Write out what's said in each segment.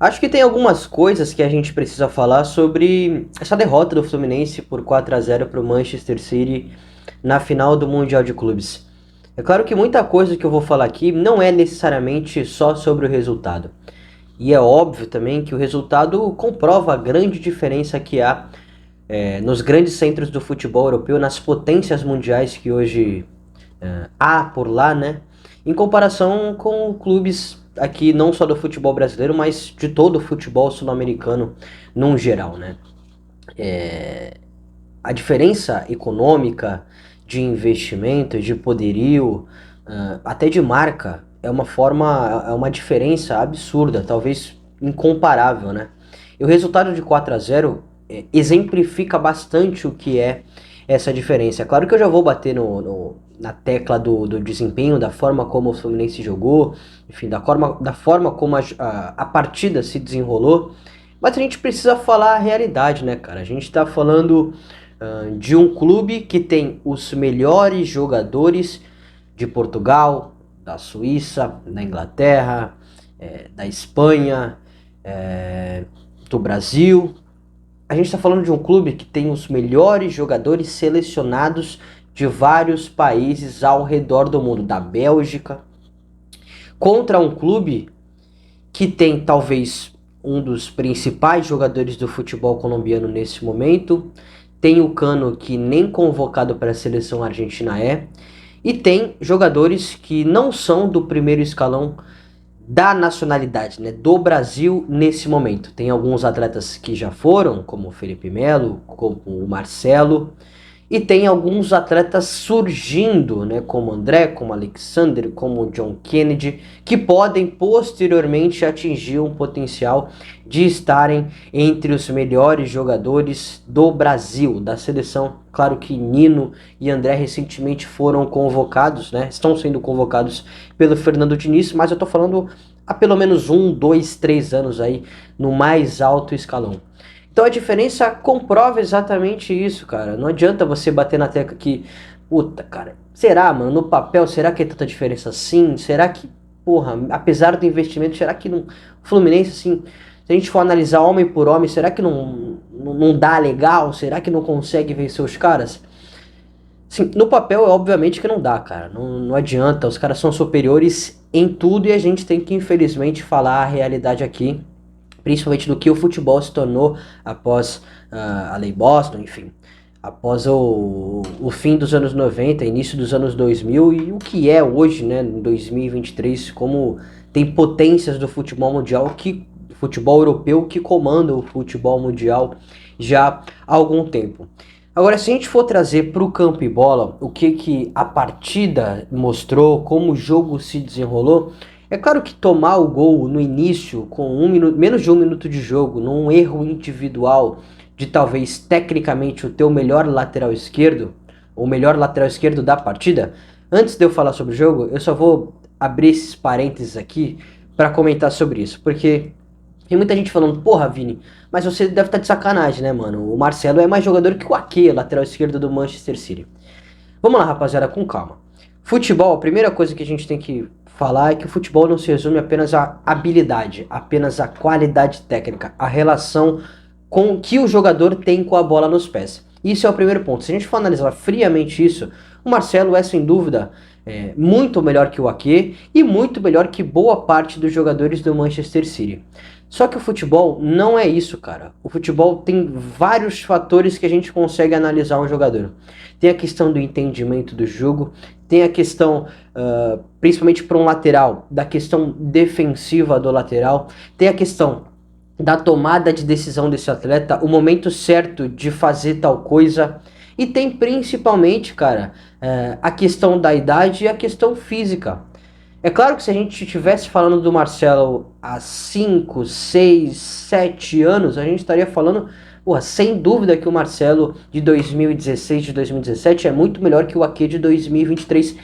Acho que tem algumas coisas que a gente precisa falar sobre essa derrota do Fluminense por 4-0 para o Manchester City na final do Mundial de Clubes. É claro que muita coisa que eu vou falar aqui não é necessariamente só sobre o resultado. E é óbvio também que o resultado comprova a grande diferença que há nos grandes centros do futebol europeu, nas potências mundiais que hoje há por lá, né? Em comparação com clubes aqui, não só do futebol brasileiro, mas de todo o futebol sul-americano num geral, né? A diferença econômica, de investimento, de poderio, até de marca, é uma diferença absurda, talvez incomparável, né? E o resultado de 4-0 exemplifica bastante o que é essa diferença. É claro que eu já vou bater na tecla do desempenho, da forma como o Fluminense jogou, enfim, da forma como a partida se desenrolou, mas a gente precisa falar a realidade, né, cara? A gente tá falando de um clube que tem os melhores jogadores de Portugal, da Suíça, da Inglaterra, da Espanha, é, do Brasil. A gente está falando de um clube que tem os melhores jogadores selecionados de vários países ao redor do mundo, da Bélgica, contra um clube que tem talvez um dos principais jogadores do futebol colombiano nesse momento, tem o Cano que nem convocado para a seleção argentina é, e tem jogadores que não são do primeiro escalão da nacionalidade, né, do Brasil nesse momento. Tem alguns atletas que já foram, como o Felipe Melo, como o Marcelo, e tem alguns atletas surgindo, né, como André, como Alexander, como John Kennedy, que podem posteriormente atingir um potencial de estarem entre os melhores jogadores do Brasil, da seleção. Claro que Nino e André recentemente foram convocados, né, estão sendo convocados pelo Fernando Diniz, mas eu tô falando há pelo menos 1, 2, 3 anos aí no mais alto escalão. Então a diferença comprova exatamente isso, cara. Não adianta você bater na tecla que, puta, cara, será, mano, no papel, será que é tanta diferença assim? Será que, porra, apesar do investimento, será que não. O Fluminense, assim, se a gente for analisar homem por homem, será que não dá legal? Será que não consegue vencer os caras? Sim, no papel, obviamente que não dá, cara. Não adianta, os caras são superiores em tudo e a gente tem que, infelizmente, falar a realidade aqui, principalmente do que o futebol se tornou após a Lei Boston, enfim, após o fim dos anos 90, início dos anos 2000 e o que é hoje, né, em 2023, como tem potências do futebol mundial, futebol europeu que comandam o futebol mundial já há algum tempo. Agora, se a gente for trazer para o campo e bola o que a partida mostrou, como o jogo se desenrolou, é claro que tomar o gol no início, com menos de 1 minuto de jogo, num erro individual de talvez tecnicamente o teu melhor lateral esquerdo, ou melhor lateral esquerdo da partida, antes de eu falar sobre o jogo, eu só vou abrir esses parênteses aqui para comentar sobre isso, porque tem muita gente falando, porra, Vini, mas você deve estar de sacanagem, né, mano? O Marcelo é mais jogador que o Ake, lateral esquerdo do Manchester City. Vamos lá, rapaziada, com calma. Futebol, a primeira coisa que a gente tem que falar é que o futebol não se resume apenas à habilidade, apenas à qualidade técnica, a relação com que o jogador tem com a bola nos pés. Isso é o primeiro ponto. Se a gente for analisar friamente isso, o Marcelo é sem dúvida muito melhor que o Ake e muito melhor que boa parte dos jogadores do Manchester City. Só que o futebol não é isso, cara. O futebol tem vários fatores que a gente consegue analisar um jogador. Tem a questão do entendimento do jogo, tem a questão, principalmente para um lateral, da questão defensiva do lateral, tem a questão da tomada de decisão desse atleta, o momento certo de fazer tal coisa, e tem principalmente, cara, a questão da idade e a questão física. É claro que se a gente estivesse falando do Marcelo há 5, 6, 7 anos, a gente estaria falando, porra, sem dúvida que o Marcelo de 2016, de 2017 é muito melhor que o Ake de 2023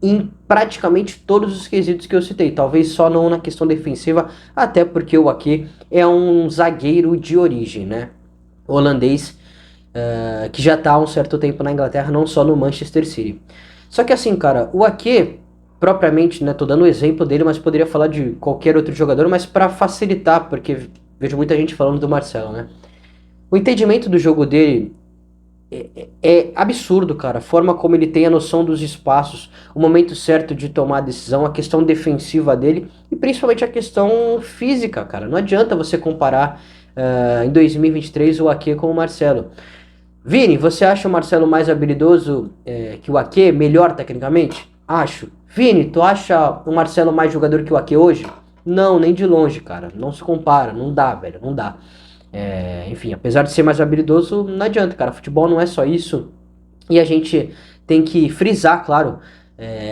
em praticamente todos os quesitos que eu citei. Talvez só não na questão defensiva, até porque o Ake é um zagueiro de origem, né? Holandês, que já está há um certo tempo na Inglaterra, não só no Manchester City. Só que assim, cara, o Ake propriamente, né, tô dando o exemplo dele, mas poderia falar de qualquer outro jogador, mas para facilitar, porque vejo muita gente falando do Marcelo, né? O entendimento do jogo dele é absurdo, cara. A forma como ele tem a noção dos espaços, o momento certo de tomar a decisão, a questão defensiva dele e principalmente a questão física, cara. Não adianta você comparar em 2023 o Ake com o Marcelo. Vini, você acha o Marcelo mais habilidoso que o Ake, melhor tecnicamente? Acho. Vini, tu acha o Marcelo mais jogador que o Ake hoje? Não, nem de longe, cara. Não se compara, não dá, velho, não dá. Enfim, apesar de ser mais habilidoso, não adianta, cara. Futebol não é só isso. E a gente tem que frisar, claro,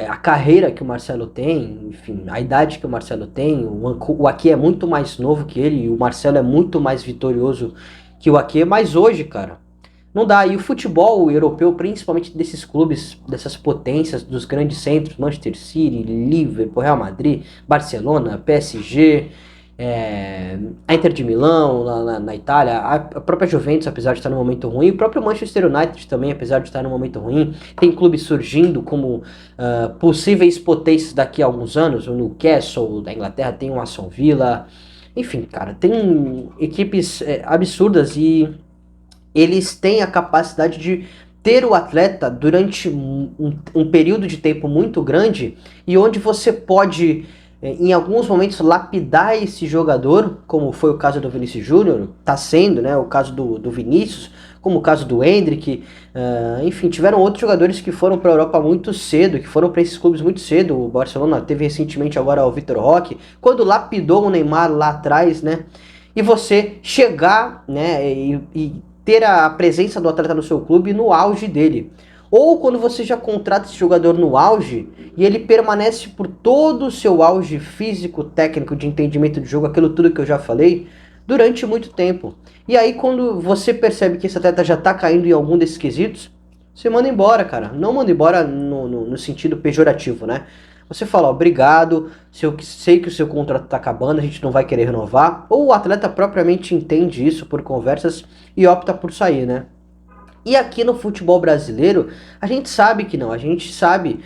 a carreira que o Marcelo tem, enfim, a idade que o Marcelo tem. O Ake é muito mais novo que ele e o Marcelo é muito mais vitorioso que o Ake. Mas hoje, cara, não dá. E o futebol europeu, principalmente desses clubes, dessas potências, dos grandes centros, Manchester City, Liverpool, Real Madrid, Barcelona, PSG, a Inter de Milão, na Itália, a própria Juventus, apesar de estar num momento ruim, o próprio Manchester United também, apesar de estar num momento ruim, tem clubes surgindo como possíveis potências daqui a alguns anos, o Newcastle da Inglaterra tem o Aston Villa, enfim, cara, tem equipes absurdas e eles têm a capacidade de ter o atleta durante um período de tempo muito grande e onde você pode, em alguns momentos, lapidar esse jogador, como foi o caso do Vinícius Júnior, está sendo, né, o caso do Vinícius, como o caso do Endrick, enfim, tiveram outros jogadores que foram para a Europa muito cedo, que foram para esses clubes muito cedo. O Barcelona teve recentemente agora o Vitor Roque, quando lapidou o Neymar lá atrás, né? E você chegar, né, e ter a presença do atleta no seu clube no auge dele. Ou quando você já contrata esse jogador no auge e ele permanece por todo o seu auge físico, técnico, de entendimento de jogo, aquilo tudo que eu já falei, durante muito tempo. E aí quando você percebe que esse atleta já tá caindo em algum desses quesitos, você manda embora, cara. Não manda embora no sentido pejorativo, né? Você fala, obrigado, se eu sei que o seu contrato tá acabando, a gente não vai querer renovar. Ou o atleta propriamente entende isso por conversas e opta por sair, né? E aqui no futebol brasileiro, a gente sabe que não. A gente sabe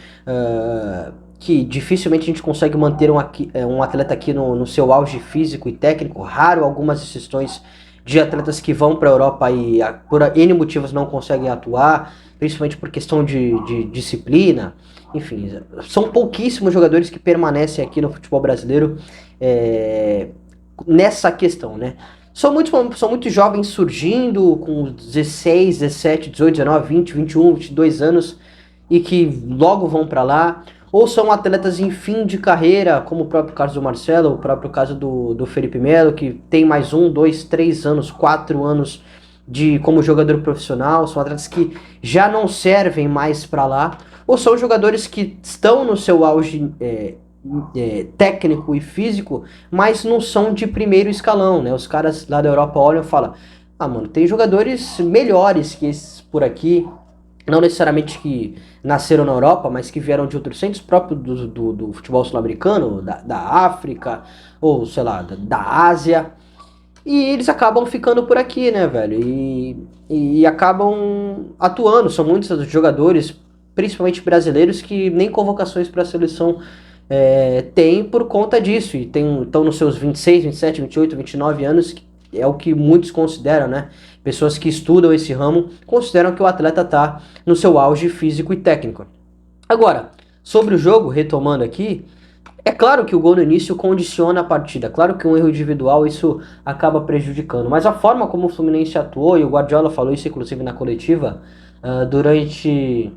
que dificilmente a gente consegue manter um atleta aqui no seu auge físico e técnico. Raro algumas exceções de atletas que vão para a Europa e por N motivos não conseguem atuar, principalmente por questão de disciplina. Enfim, são pouquíssimos jogadores que permanecem aqui no futebol brasileiro nessa questão, né? São muitos jovens surgindo com 16, 17, 18, 19, 20, 21, 22 anos e que logo vão para lá. Ou são atletas em fim de carreira, como o próprio caso do Marcelo, o próprio caso do Felipe Melo, que tem mais 1, 2, 3 anos, 4 anos como jogador profissional. São atletas que já não servem mais para lá. Ou são jogadores que estão no seu auge técnico e físico, mas não são de primeiro escalão, né? Os caras lá da Europa olham e falam, ah, mano, tem jogadores melhores que esses por aqui, não necessariamente que nasceram na Europa, mas que vieram de outros centros próprios do futebol sul-americano, da África, ou sei lá, da Ásia, e eles acabam ficando por aqui, né, velho? E acabam atuando. São muitos jogadores, principalmente brasileiros, que nem convocações para a seleção têm por conta disso. E estão nos seus 26, 27, 28, 29 anos, que é o que muitos consideram, né? Pessoas que estudam esse ramo consideram que o atleta está no seu auge físico e técnico. Agora, sobre o jogo, retomando aqui, é claro que o gol no início condiciona a partida, claro que um erro individual isso acaba prejudicando, mas a forma como o Fluminense atuou, e o Guardiola falou isso inclusive na coletiva, durante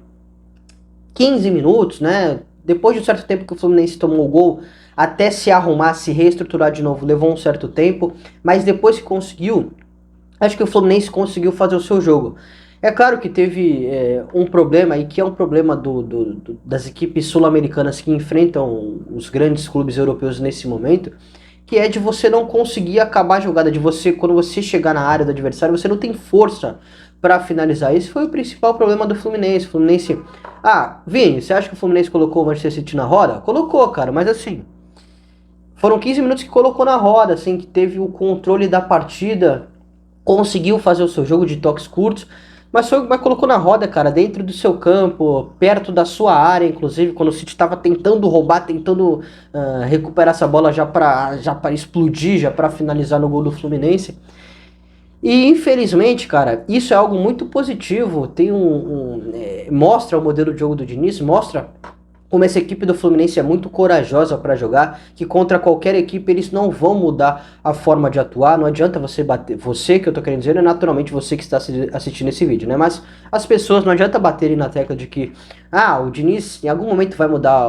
15 minutos, né? Depois de um certo tempo que o Fluminense tomou o gol, até se arrumar, se reestruturar de novo, levou um certo tempo, mas depois que conseguiu, acho que o Fluminense conseguiu fazer o seu jogo. É claro que teve um problema aí, que é um problema das equipes sul-americanas que enfrentam os grandes clubes europeus nesse momento, que é de você não conseguir acabar a jogada, de você, quando você chegar na área do adversário, você não tem força para finalizar. Esse foi o principal problema do Fluminense. Vini, você acha que o Fluminense colocou o Manchester City na roda? Colocou, cara, mas assim, foram 15 minutos que colocou na roda, assim, que teve o controle da partida, conseguiu fazer o seu jogo de toques curtos, mas colocou na roda, cara, dentro do seu campo, perto da sua área, inclusive, quando o City estava tentando roubar, tentando recuperar essa bola já para explodir, já para finalizar no gol do Fluminense. E infelizmente, cara, isso é algo muito positivo. Mostra o modelo de jogo do Diniz, mostra como essa equipe do Fluminense é muito corajosa para jogar, que contra qualquer equipe eles não vão mudar a forma de atuar. Não adianta você bater, você que eu tô querendo dizer, é naturalmente você que está assistindo esse vídeo, né? Mas as pessoas não adianta baterem na tecla de que o Diniz em algum momento vai mudar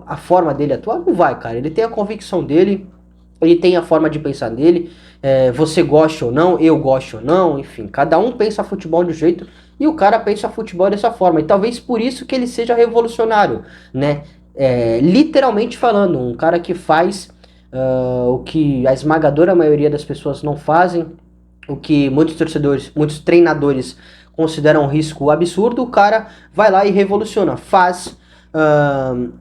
a forma dele atuar. Não vai, cara. Ele tem a convicção dele, ele tem a forma de pensar dele, você gosta ou não, eu gosto ou não, enfim, cada um pensa futebol de um jeito e o cara pensa futebol dessa forma. E talvez por isso que ele seja revolucionário, né? Literalmente falando, um cara que faz o que a esmagadora maioria das pessoas não fazem, o que muitos torcedores, muitos treinadores consideram um risco absurdo, o cara vai lá e revoluciona, faz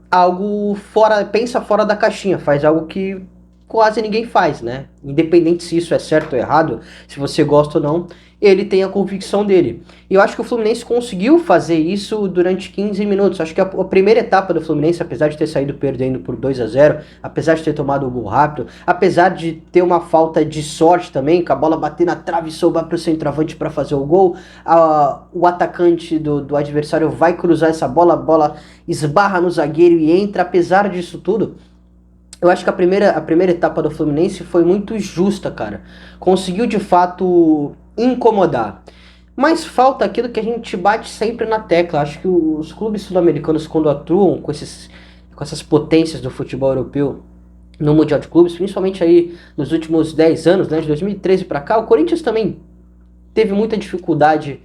algo fora, pensa fora da caixinha, faz algo que quase ninguém faz, né? Independente se isso é certo ou errado, se você gosta ou não, ele tem a convicção dele. E eu acho que o Fluminense conseguiu fazer isso durante 15 minutos. Acho que a primeira etapa do Fluminense, apesar de ter saído perdendo por 2-0, apesar de ter tomado o gol rápido, apesar de ter uma falta de sorte também, com a bola bater na trave e sobrar para o centroavante para fazer o gol, o atacante do adversário vai cruzar essa bola, a bola esbarra no zagueiro e entra. Apesar disso tudo, eu acho que a primeira etapa do Fluminense foi muito justa, cara. Conseguiu de fato incomodar. Mas falta aquilo que a gente bate sempre na tecla. Acho que os clubes sul-americanos, quando atuam com essas potências do futebol europeu no Mundial de Clubes, principalmente aí nos últimos 10 anos, né, de 2013 para cá, o Corinthians também teve muita dificuldade,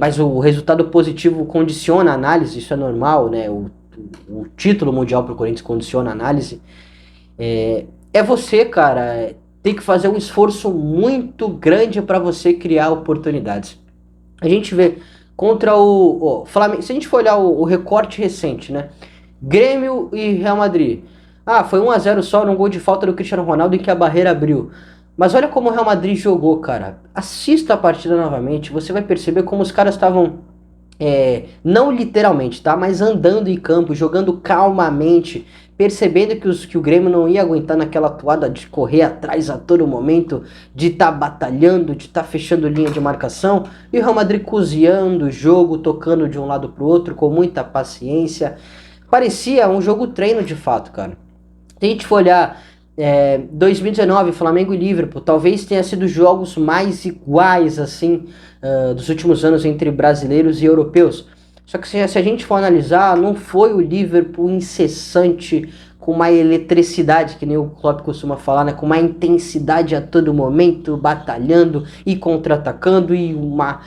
mas o resultado positivo condiciona a análise, isso é normal, né? O título mundial para o Corinthians condiciona a análise. Você, cara, tem que fazer um esforço muito grande para você criar oportunidades. A gente vê contra o Flamengo, se a gente for olhar o recorte recente, né? Grêmio e Real Madrid. Foi 1-0 só num gol de falta do Cristiano Ronaldo em que a barreira abriu. Mas olha como o Real Madrid jogou, cara. Assista a partida novamente, você vai perceber como os caras estavam, não literalmente, tá? Mas andando em campo, jogando calmamente, percebendo que o Grêmio não ia aguentar naquela atuada de correr atrás a todo momento, de estar batalhando, de estar fechando linha de marcação, e o Real Madrid cozinhando o jogo, tocando de um lado pro outro com muita paciência. Parecia um jogo treino de fato, cara. Se a gente for olhar 2019, Flamengo e Liverpool, talvez tenha sido jogos mais iguais assim dos últimos anos entre brasileiros e europeus. Só que se a gente for analisar, não foi o Liverpool incessante, com uma eletricidade, que nem o Klopp costuma falar, né? Com uma intensidade a todo momento, batalhando e contra-atacando, e uma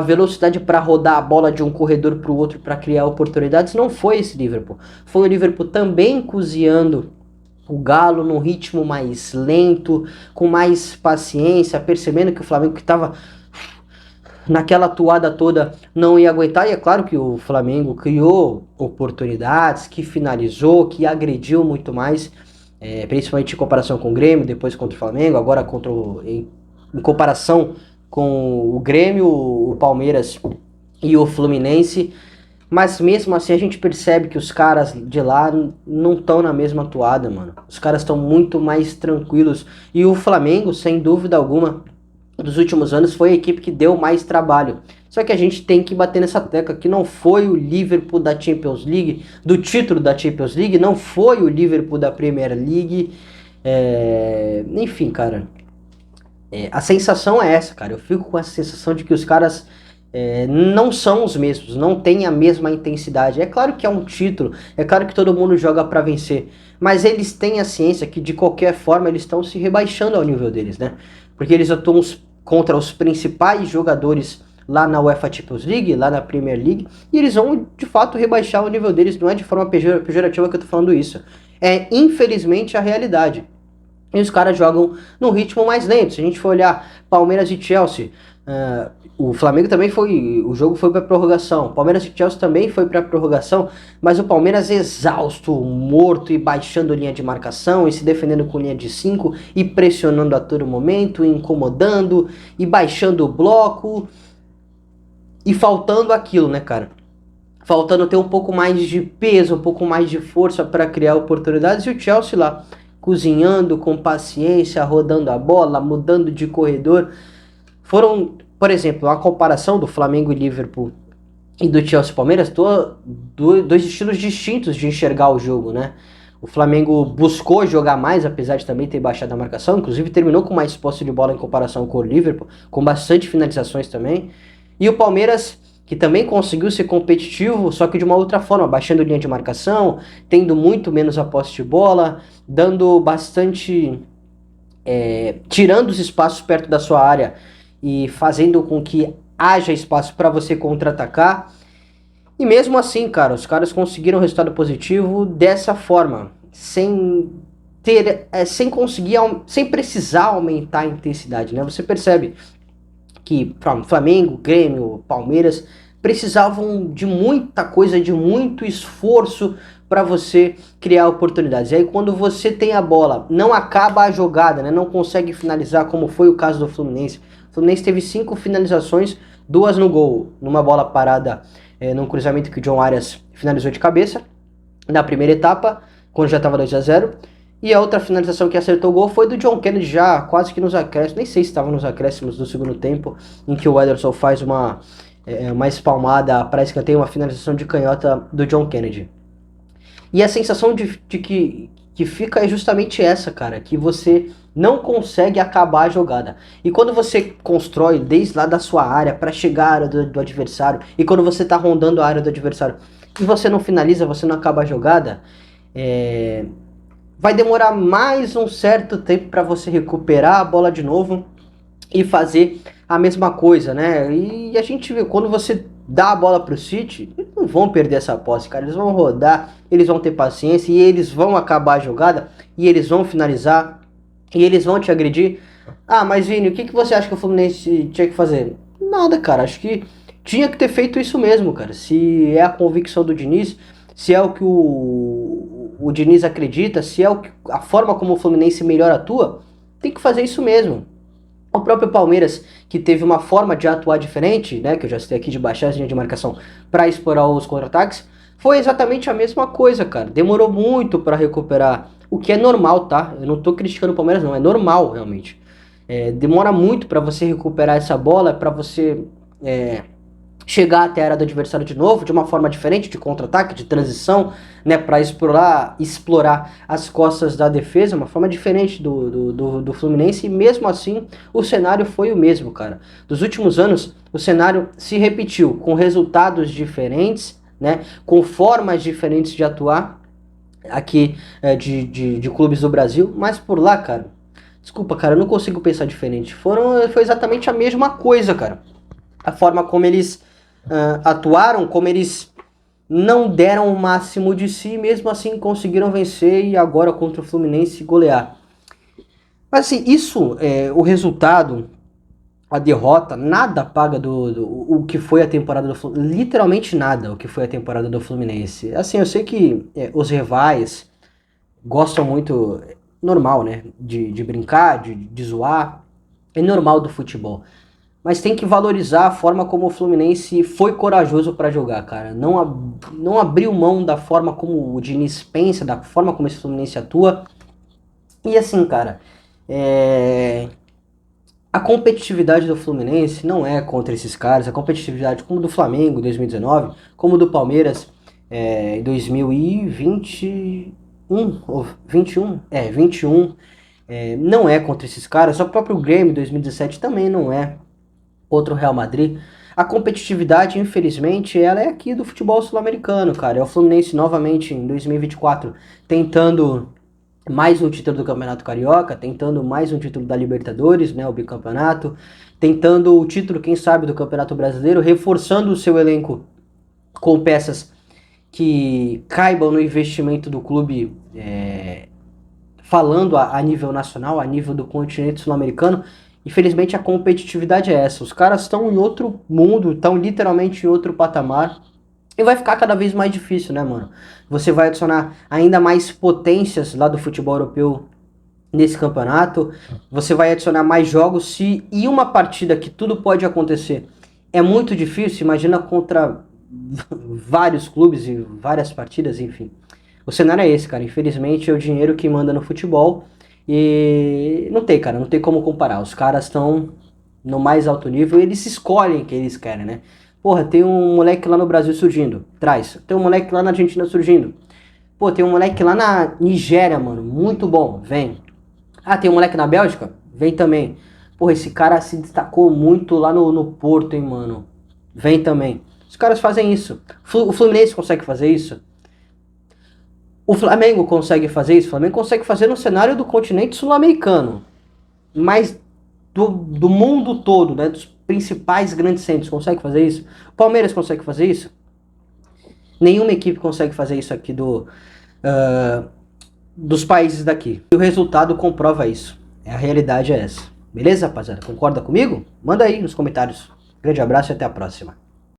velocidade para rodar a bola de um corredor para o outro para criar oportunidades. Não foi esse Liverpool. Foi o Liverpool também cozinhando o Galo num ritmo mais lento, com mais paciência, percebendo que o Flamengo, que estava naquela atuada toda, não ia aguentar. E é claro que o Flamengo criou oportunidades, que finalizou, que agrediu muito mais, principalmente em comparação com o Grêmio, depois contra o Flamengo, agora em comparação com o Grêmio, o Palmeiras e o Fluminense. Mas mesmo assim a gente percebe que os caras de lá não estão na mesma atuada, mano. Os caras estão muito mais tranquilos. E o Flamengo, sem dúvida alguma, dos últimos anos foi a equipe que deu mais trabalho. Só que a gente tem que bater nessa tecla que não foi o Liverpool da Champions League, do título da Champions League, não foi o Liverpool da Premier League. Enfim, cara. A sensação é essa, cara. Eu fico com essa sensação de que os caras não são os mesmos, não tem a mesma intensidade. É claro que é um título, é claro que todo mundo joga para vencer, mas eles têm a ciência que de qualquer forma eles estão se rebaixando ao nível deles, né? Porque eles atuam contra os principais jogadores lá na UEFA Champions League, lá na Premier League, e eles vão de fato rebaixar o nível deles. Não é de forma pejorativa que eu tô falando isso, é infelizmente a realidade. E os caras jogam num ritmo mais lento. Se a gente for olhar Palmeiras e Chelsea, o Flamengo também o jogo foi para prorrogação, Palmeiras e Chelsea também foi para prorrogação, mas o Palmeiras exausto, morto e baixando linha de marcação e se defendendo com linha de 5 e pressionando a todo momento, incomodando e baixando o bloco. e faltando aquilo, né, cara? Faltando ter um pouco mais de peso, um pouco mais de força para criar oportunidades, e o Chelsea lá, cozinhando com paciência, rodando a bola, mudando de corredor. Foram, por exemplo, a comparação do Flamengo e Liverpool e do Chelsea e Palmeiras, dois estilos distintos de enxergar o jogo, né? O Flamengo buscou jogar mais, apesar de também ter baixado a marcação, inclusive terminou com mais posse de bola em comparação com o Liverpool, com bastante finalizações também. E o Palmeiras, que também conseguiu ser competitivo, só que de uma outra forma, baixando linha de marcação, tendo muito menos a posse de bola, dando bastante, tirando os espaços perto da sua área e fazendo com que haja espaço para você contra-atacar. E mesmo assim, cara, os caras conseguiram um resultado positivo dessa forma, sem ter, sem conseguir, sem precisar aumentar a intensidade, né? Você percebe que Flamengo, Grêmio, Palmeiras precisavam de muita coisa, de muito esforço para você criar oportunidades. E aí quando você tem a bola, não acaba a jogada, né? Não consegue finalizar, como foi o caso do Fluminense. O Fluminense teve 5 finalizações, 2 no gol, numa bola parada, num cruzamento que o John Arias finalizou de cabeça, na primeira etapa, quando já estava 2-0. E a outra finalização que acertou o gol foi do John Kennedy, já quase que nos acréscimos, nem sei se estava nos acréscimos do segundo tempo, em que o Ederson faz uma espalmada para escanteio, uma finalização de canhota do John Kennedy. E a sensação de que fica é justamente essa, cara, que você não consegue acabar a jogada. E quando você constrói desde lá da sua área para chegar à área do adversário, e quando você tá rondando a área do adversário e você não finaliza, você não acaba a jogada, vai demorar mais um certo tempo para você recuperar a bola de novo e fazer a mesma coisa, né? E a gente vê, quando você dá a bola pro City, eles não vão perder essa posse, cara. Eles vão rodar, eles vão ter paciência e eles vão acabar a jogada e eles vão finalizar e eles vão te agredir. Ah, mas Vini, o que você acha que o Fluminense tinha que fazer? Nada, cara. Acho que tinha que ter feito isso mesmo, cara. Se é a convicção do Diniz, se é o que o Diniz acredita, se é a forma como o Fluminense melhor atua, tem que fazer isso mesmo. O próprio Palmeiras, que teve uma forma de atuar diferente, né, que eu já citei aqui, de baixar a linha de marcação para explorar os contra-ataques, foi exatamente a mesma coisa, cara. Demorou muito para recuperar, o que é normal, tá? Eu não tô criticando o Palmeiras, não, é normal, realmente. Demora muito para você recuperar essa bola, para você chegar até a área do adversário de novo, de uma forma diferente, de contra-ataque, de transição, né, para explorar as costas da defesa, uma forma diferente do Fluminense, e mesmo assim o cenário foi o mesmo, cara. Dos últimos anos, o cenário se repetiu, com resultados diferentes, né, com formas diferentes de atuar, aqui de clubes do Brasil, mas por lá, cara, desculpa, cara, eu não consigo pensar diferente. Foi exatamente a mesma coisa, cara. A forma como eles atuaram, como eles não deram o máximo de si, mesmo assim conseguiram vencer e agora contra o Fluminense golear. Mas assim, isso, o resultado, a derrota, nada paga o que foi a temporada do Fluminense, literalmente nada o que foi a temporada do Fluminense. Assim, eu sei que os rivais gostam muito, normal, né, de brincar, de zoar, é normal do futebol. Mas tem que valorizar a forma como o Fluminense foi corajoso para jogar, cara. Não abriu mão da forma como o Diniz pensa, da forma como esse Fluminense atua. E assim, cara, a competitividade do Fluminense não é contra esses caras. A competitividade como do Flamengo em 2019, como do Palmeiras em 2021, ou 21, 21, não é contra esses caras. O próprio Grêmio em 2017 também não é contra o Real Madrid. A competitividade, infelizmente, ela é aqui do futebol sul-americano, cara. É o Fluminense novamente em 2024 tentando mais um título do Campeonato Carioca, tentando mais um título da Libertadores, né, o bicampeonato, tentando o título, quem sabe, do Campeonato Brasileiro, reforçando o seu elenco com peças que caibam no investimento do clube, falando a nível nacional, a nível do continente sul-americano. Infelizmente a competitividade é essa. Os caras estão em outro mundo, estão literalmente em outro patamar. E vai ficar cada vez mais difícil, né, mano? Você vai adicionar ainda mais potências lá do futebol europeu nesse campeonato. Você vai adicionar mais jogos. E uma partida que tudo pode acontecer É muito difícil, imagina contra vários clubes e várias partidas, enfim. O cenário é esse, cara. Infelizmente é o dinheiro que manda no futebol e não tem, cara, não tem como comparar. Os caras estão no mais alto nível, eles escolhem o que eles querem, né? Porra, tem um moleque lá no Brasil surgindo, traz. Tem um moleque lá na Argentina surgindo. Pô, tem um moleque lá na Nigéria, mano, muito bom, vem. Ah, tem um moleque na Bélgica? Vem também. Porra, esse cara se destacou muito lá no Porto, hein, mano. Vem também. Os caras fazem isso. O Fluminense consegue fazer isso. O Flamengo consegue fazer isso. O Flamengo consegue fazer no cenário do continente sul-americano. Mas do mundo todo, né? Dos principais grandes centros, consegue fazer isso. O Palmeiras consegue fazer isso. Nenhuma equipe consegue fazer isso aqui dos países daqui. E o resultado comprova isso. A realidade é essa. Beleza, rapaziada? Concorda comigo? Manda aí nos comentários. Grande abraço e até a próxima.